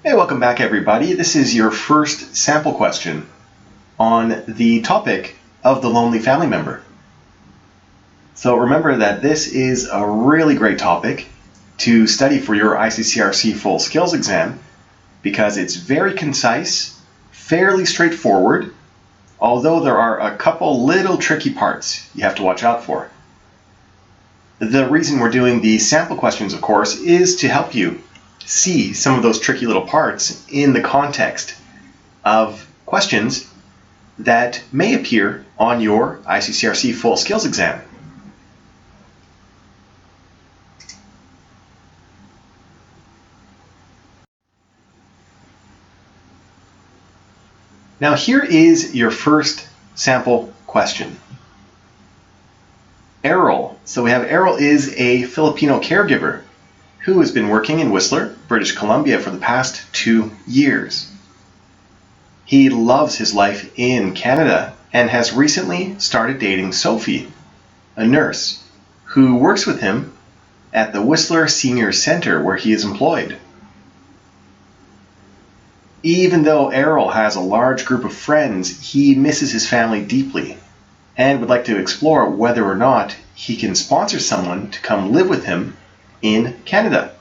Hey, welcome back everybody. This is your first sample question on the topic of the lonely family member. So remember that this is a really great topic to study for your ICCRC Full Skills Exam because it's very concise, fairly straightforward, although there are a couple little tricky parts you have to watch out for. The reason we're doing the sample questions, of course, is to help you see some of those tricky little parts in the context of questions that may appear on your ICCRC Full Skills Exam. Now here is your first sample question. Errol. So we have Errol is a Filipino caregiver who has been working in Whistler, British Columbia for the past 2 years. He loves his life in Canada and has recently started dating Sophie, a nurse, who works with him at the Whistler Senior Center where he is employed. Even though Errol has a large group of friends, he misses his family deeply and would like to explore whether or not he can sponsor someone to come live with him in Canada.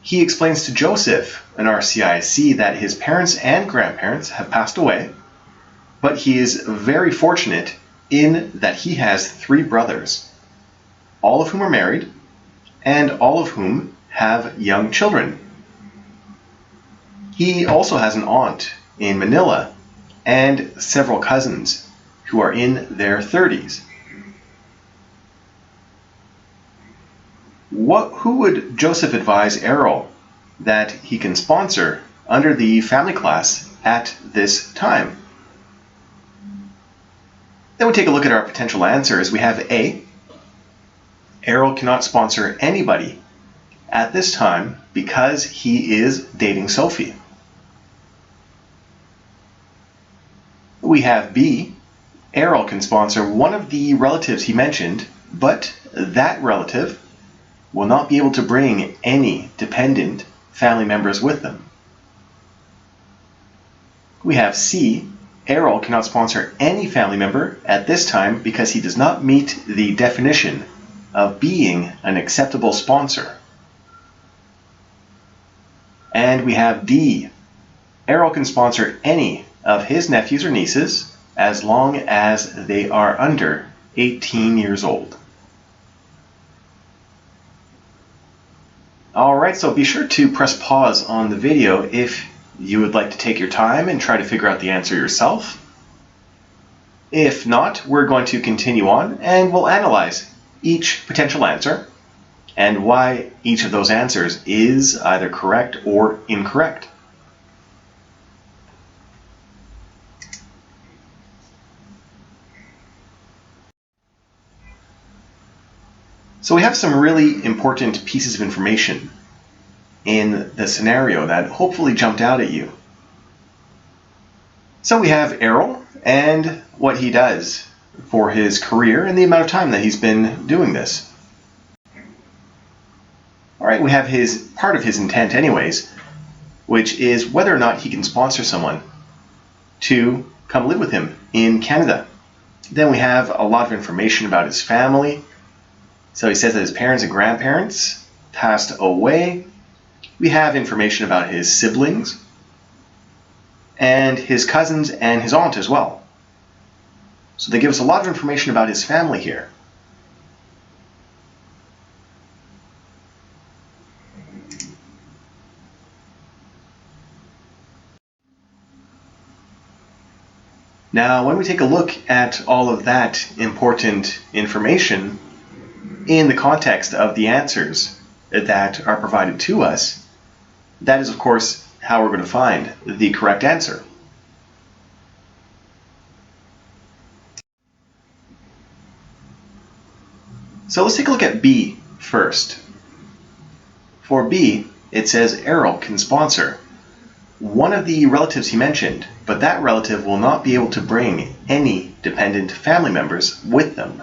He explains to Joseph, an RCIC, that his parents and grandparents have passed away, but he is very fortunate in that he has 3 brothers, all of whom are married and all of whom have young children. He also has an aunt in Manila and several cousins who are in their 30s. Who would Joseph advise Errol that he can sponsor under the family class at this time? Then we take a look at our potential answers. We have A. Errol cannot sponsor anybody at this time because he is dating Sophie. We have B. Errol can sponsor one of the relatives he mentioned, but that relative will not be able to bring any dependent family members with them. We have C. Errol cannot sponsor any family member at this time because he does not meet the definition of being an acceptable sponsor. And we have D. Errol can sponsor any of his nephews or nieces as long as they are under 18 years old. Alright, so be sure to press pause on the video if you would like to take your time and try to figure out the answer yourself. If not, we're going to continue on and we'll analyze each potential answer and why each of those answers is either correct or incorrect. So we have some really important pieces of information in the scenario that hopefully jumped out at you. So we have Errol and what he does for his career and the amount of time that he's been doing this. Alright, we have part of his intent anyways, which is whether or not he can sponsor someone to come live with him in Canada. Then we have a lot of information about his family. So he says that his parents and grandparents passed away. We have information about his siblings and his cousins and his aunt as well. So they give us a lot of information about his family here. Now, when we take a look at all of that important information in the context of the answers that are provided to us, that is, of course, how we're going to find the correct answer. So let's take a look at B first. For B, it says Errol can sponsor one of the relatives he mentioned, but that relative will not be able to bring any dependent family members with them.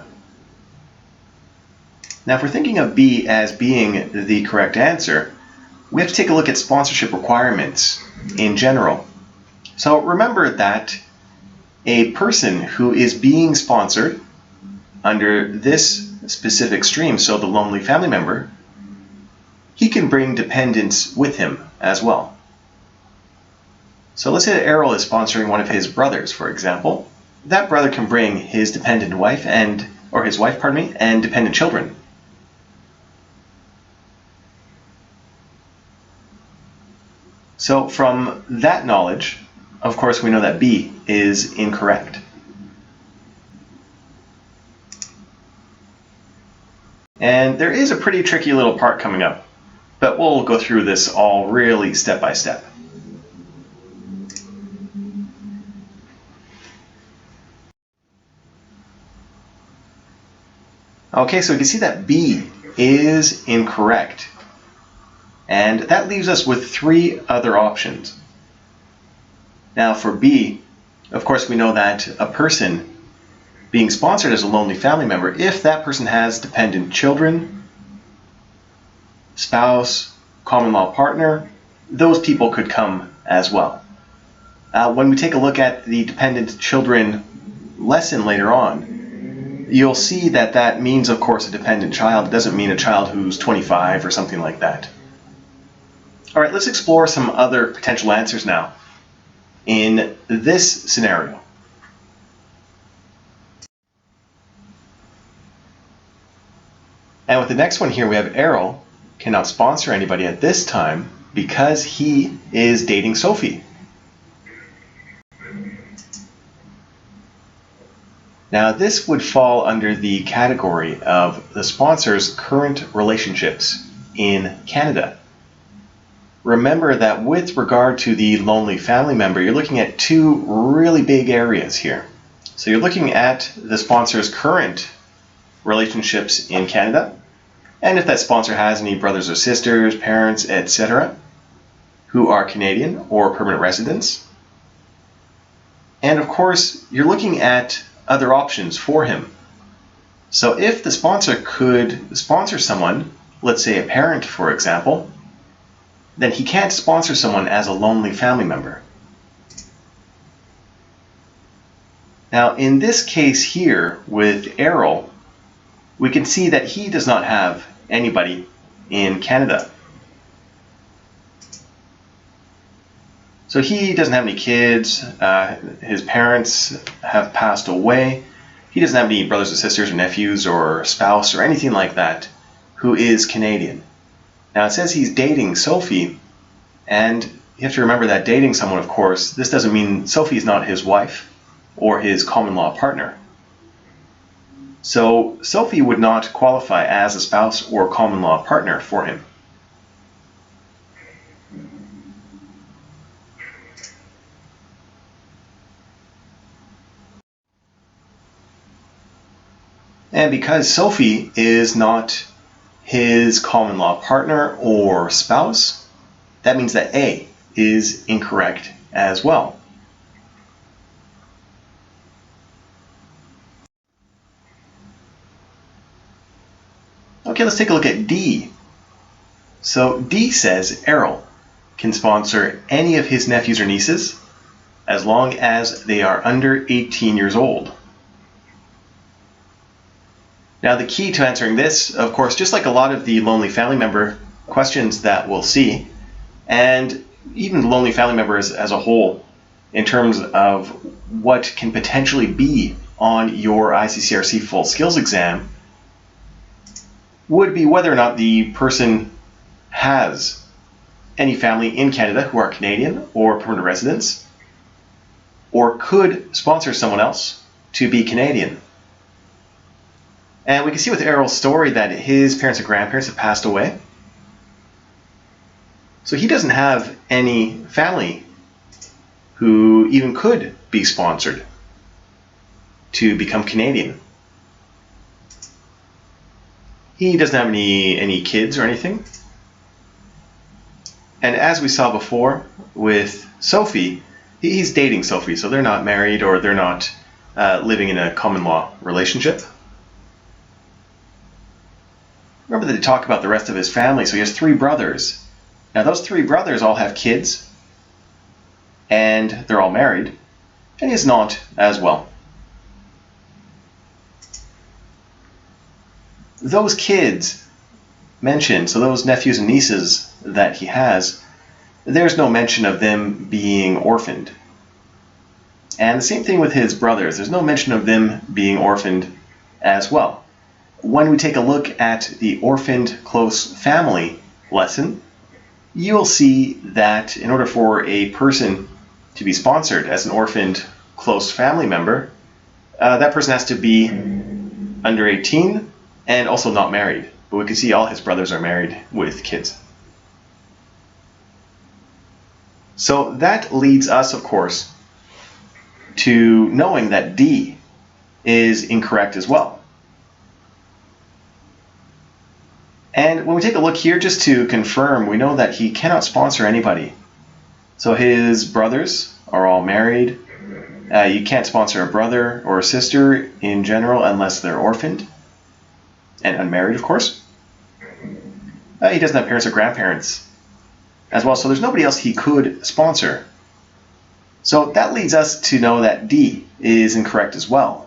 Now, if we're thinking of B as being the correct answer, we have to take a look at sponsorship requirements in general. So remember that a person who is being sponsored under this specific stream, so the lonely family member, he can bring dependents with him as well. So let's say that Errol is sponsoring one of his brothers, for example. That brother can bring his dependent wife or his wife, and dependent children. So from that knowledge, of course, we know that B is incorrect. And there is a pretty tricky little part coming up, but we'll go through this all really step by step. Okay, so we can see that B is incorrect. And that leaves us with three other options. Now for B, of course, we know that a person being sponsored as a lonely family member, if that person has dependent children, spouse, common law partner, those people could come as well. When we take a look at the dependent children lesson later on, you'll see that that means, of course, a dependent child. It doesn't mean a child who's 25 or something like that. All right, let's explore some other potential answers now in this scenario. And with the next one here, we have Errol cannot sponsor anybody at this time because he is dating Sophie. Now, this would fall under the category of the sponsor's current relationships in Canada. Remember that with regard to the lonely family member, you're looking at two really big areas here. So you're looking at the sponsor's current relationships in Canada, and if that sponsor has any brothers or sisters, parents, etc., who are Canadian or permanent residents. And of course, you're looking at other options for him. So if the sponsor could sponsor someone, let's say a parent, for example, then he can't sponsor someone as a lonely family member. Now, in this case here with Errol, we can see that he does not have anybody in Canada. So he doesn't have any kids, his parents have passed away, he doesn't have any brothers or sisters or nephews or spouse or anything like that who is Canadian. Now it says he's dating Sophie, and you have to remember that dating someone, of course, this doesn't mean Sophie's not his wife or his common law partner. So Sophie would not qualify as a spouse or common law partner for him. And because Sophie is not his common law partner or spouse, that means that A is incorrect as well. Okay, let's take a look at D. So D says Errol can sponsor any of his nephews or nieces as long as they are under 18 years old. Now the key to answering this, of course, just like a lot of the lonely family member questions that we'll see, and even the lonely family members as a whole, in terms of what can potentially be on your ICCRC Full Skills Exam, would be whether or not the person has any family in Canada who are Canadian or permanent residents, or could sponsor someone else to be Canadian. And we can see with Errol's story that his parents and grandparents have passed away. So he doesn't have any family who even could be sponsored to become Canadian. He doesn't have any kids or anything. And as we saw before with Sophie, he's dating Sophie, so they're not married or they're not living in a common law relationship. Remember that they talk about the rest of his family, so he has 3 brothers. Now those three brothers all have kids, and they're all married, and his aunt as well. Those kids mentioned, so those nephews and nieces that he has, there's no mention of them being orphaned. And the same thing with his brothers. There's no mention of them being orphaned as well. When we take a look at the orphaned close family lesson, you'll see that in order for a person to be sponsored as an orphaned close family member, that person has to be under 18 and also not married. But we can see all his brothers are married with kids. So that leads us, of course, to knowing that D is incorrect as well. And when we take a look here, just to confirm, we know that he cannot sponsor anybody. So his brothers are all married. You can't sponsor a brother or a sister in general unless they're orphaned and unmarried, of course. He doesn't have parents or grandparents as well, so there's nobody else he could sponsor. So that leads us to know that D is incorrect as well.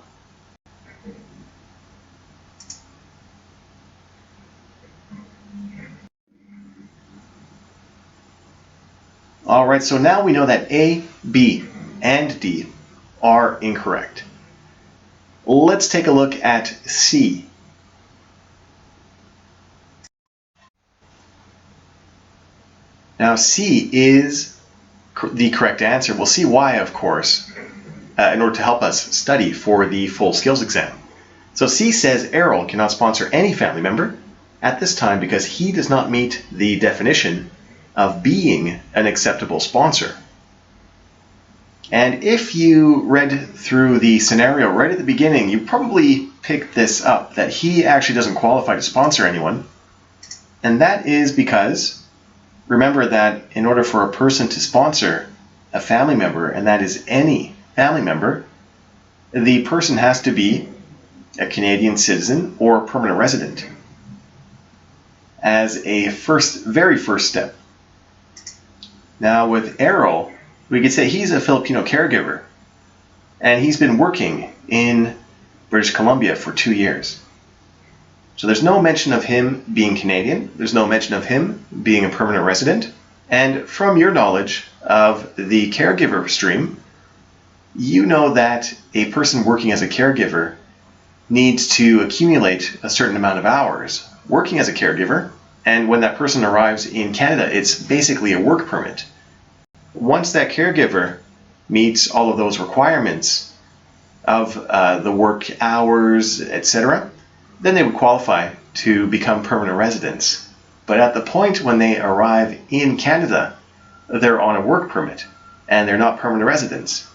All right, so now we know that A, B, and D are incorrect. Let's take a look at C. Now C is the correct answer. We'll see why, of course, in order to help us study for the full skills exam. So C says Errol cannot sponsor any family member at this time because he does not meet the definition of being an acceptable sponsor. And if you read through the scenario right at the beginning, you probably picked this up, that he actually doesn't qualify to sponsor anyone. And that is because, remember that in order for a person to sponsor a family member, and that is any family member, the person has to be a Canadian citizen or permanent resident as a very first step. Now with Errol, we could say he's a Filipino caregiver, and he's been working in British Columbia for 2 years. So there's no mention of him being Canadian, there's no mention of him being a permanent resident, and from your knowledge of the caregiver stream, you know that a person working as a caregiver needs to accumulate a certain amount of hours working as a caregiver, and when that person arrives in Canada, it's basically a work permit. Once that caregiver meets all of those requirements of the work hours, etc., then they would qualify to become permanent residents. But at the point when they arrive in Canada, they're on a work permit and they're not permanent residents.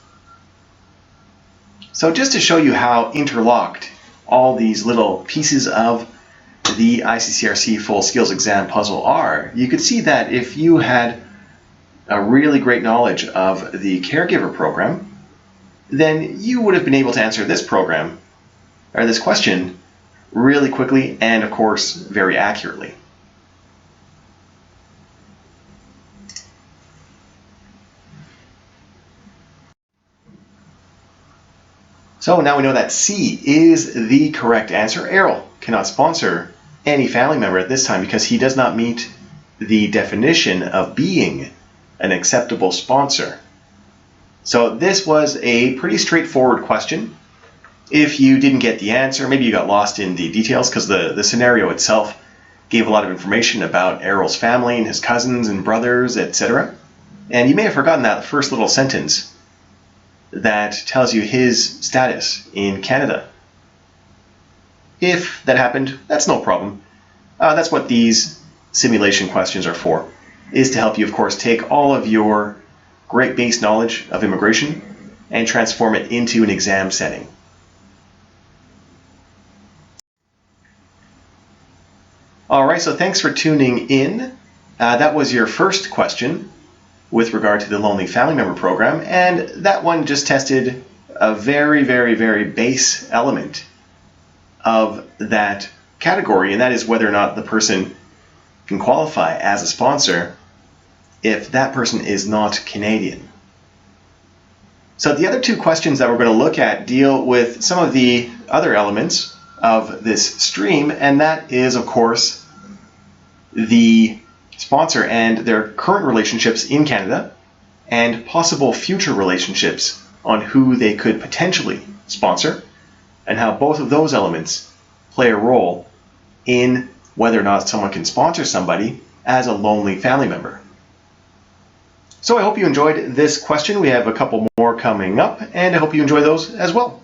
So just to show you how interlocked all these little pieces of the ICCRC Full Skills Exam puzzle are, you could see that if you had a really great knowledge of the caregiver program, then you would have been able to answer this program, or this question, really quickly and, of course, very accurately. So now we know that C is the correct answer. Errol cannot sponsor any family member at this time because he does not meet the definition of being an acceptable sponsor. So this was a pretty straightforward question. If you didn't get the answer, maybe you got lost in the details because the scenario itself gave a lot of information about Errol's family and his cousins and brothers, etc. And you may have forgotten that first little sentence that tells you his status in Canada. If that happened, that's no problem. That's what these simulation questions are for, is to help you, of course, take all of your great base knowledge of immigration and transform it into an exam setting. All right, so thanks for tuning in. That was your first question with regard to the Lonely Family Member Program, and that one just tested a very, very, very base element of that category, and that is whether or not the person can qualify as a sponsor if that person is not Canadian. So the other two questions that we're going to look at deal with some of the other elements of this stream, and that is, of course, the sponsor and their current relationships in Canada and possible future relationships on who they could potentially sponsor, and how both of those elements play a role in whether or not someone can sponsor somebody as a lonely family member. So I hope you enjoyed this question. We have a couple more coming up, and I hope you enjoy those as well.